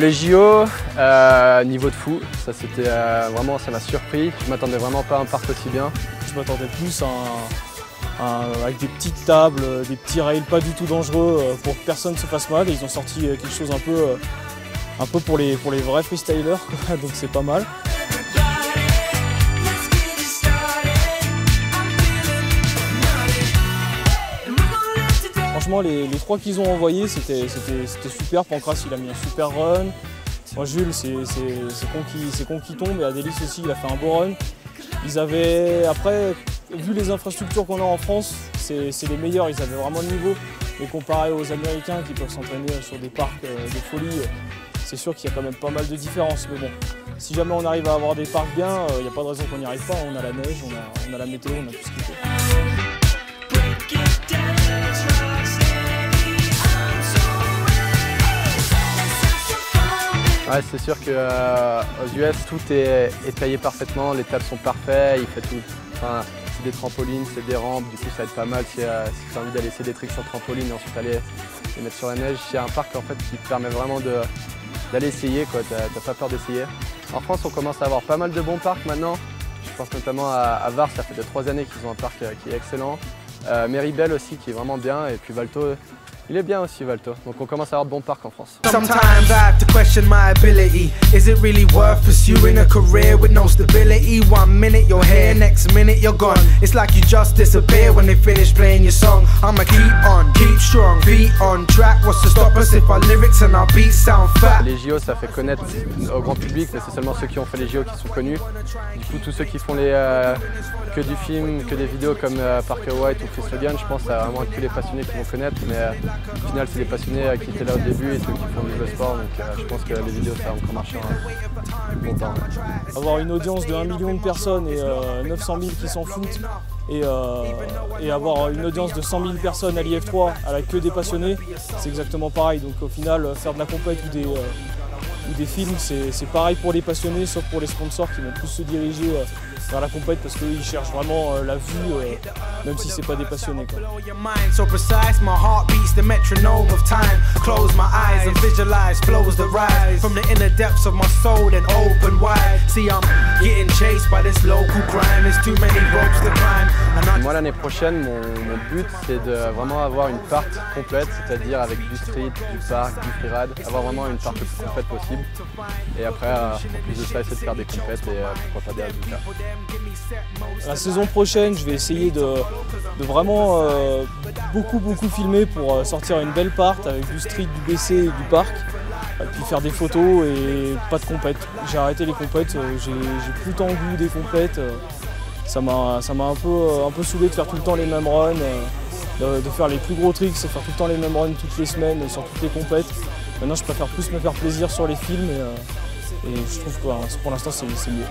Les JO, niveau de fou, ça c'était vraiment, ça m'a surpris. Je m'attendais vraiment pas à un parc aussi bien. Je m'attendais plus avec des petites tables, des petits rails pas du tout dangereux pour que personne ne se fasse mal. Et ils ont sorti quelque chose un peu pour les vrais freestylers, donc c'est pas mal. Franchement, les 3 qu'ils ont envoyés, c'était super. Pancras, il a mis un super run. Moi, Jules, c'est con qui tombe. Et Adélis aussi, il a fait un beau run. Ils avaient, après, vu les infrastructures qu'on a en France, c'est les meilleurs. Ils avaient vraiment le niveau. Mais comparé aux Américains qui peuvent s'entraîner sur des parcs de folie, c'est sûr qu'il y a quand même pas mal de différences. Mais bon, si jamais on arrive à avoir des parcs bien, il n'y a pas de raison qu'on n'y arrive pas. On a la neige, on a la météo, on a tout ce qu'il faut. Ouais, c'est sûr qu'aux US, tout est taillé parfaitement, les tables sont parfaites, il fait tout. Enfin, c'est des trampolines, c'est des rampes, du coup ça aide pas mal si tu as envie d'aller essayer des trucs sur trampoline et ensuite aller les mettre sur la neige. C'est un parc en fait qui te permet vraiment d'aller essayer, quoi. T'as pas peur d'essayer. En France, on commence à avoir pas mal de bons parcs maintenant. Je pense notamment à Vars, ça fait 2-3 années qu'ils ont un parc qui est excellent. Méribel aussi qui est vraiment bien, et puis Valto. Il est bien aussi, Valto. Donc on commence à avoir de bons parcs en France. Sometimes I have to question my ability. Is it really worth pursuing a career with no stability? 1 minute you're here, next minute you're gone. It's like you just disappear when they finish playing your song. I'ma keep on, keep strong, feet on track. What's to stop us if our lyrics and our beats sound fat? Les JO, ça fait connaître au grand public, mais c'est seulement ceux qui ont fait les JO qui sont connus. Du coup, tous ceux qui font que du film, que des vidéos comme Parker White ou Chris Logan, je pense que ça va vraiment être que les passionnés qui vont connaître. Mais au final, c'est les passionnés qui étaient là au début et ceux qui font du jeu sport. Donc je pense que les vidéos, ça va encore marcher longtemps. Avoir une audience de 1 million de personnes et 900 000 qui s'en foutent, et avoir une audience de 100 000 personnes à l'IF3 avec que des passionnés, c'est exactement pareil. Donc au final, faire de la compète ou des films, c'est pareil pour les passionnés, sauf pour les sponsors qui vont plus se diriger vers la compète parce qu'ils cherchent vraiment la vue, même si c'est pas des passionnés, quoi. Moi l'année prochaine, mon but c'est de vraiment avoir une part complète, c'est-à-dire avec du street, du parc, du freeride, avoir vraiment une part le plus complète possible. Et après, en plus de ça, essayer de faire des compètes et pourquoi pas des résultats. La saison prochaine, je vais essayer de vraiment beaucoup filmer pour sortir une belle part avec du street, du BC et du parc. Et puis faire des photos et pas de compète. J'ai arrêté les compètes, j'ai plus tant goût des compètes. Ça m'a un peu saoulé de faire tout le temps les mêmes runs, de faire les plus gros tricks et faire tout le temps les mêmes runs toutes les semaines sur toutes les compètes. Maintenant, je préfère plus me faire plaisir sur les films et je trouve que pour l'instant, c'est mieux.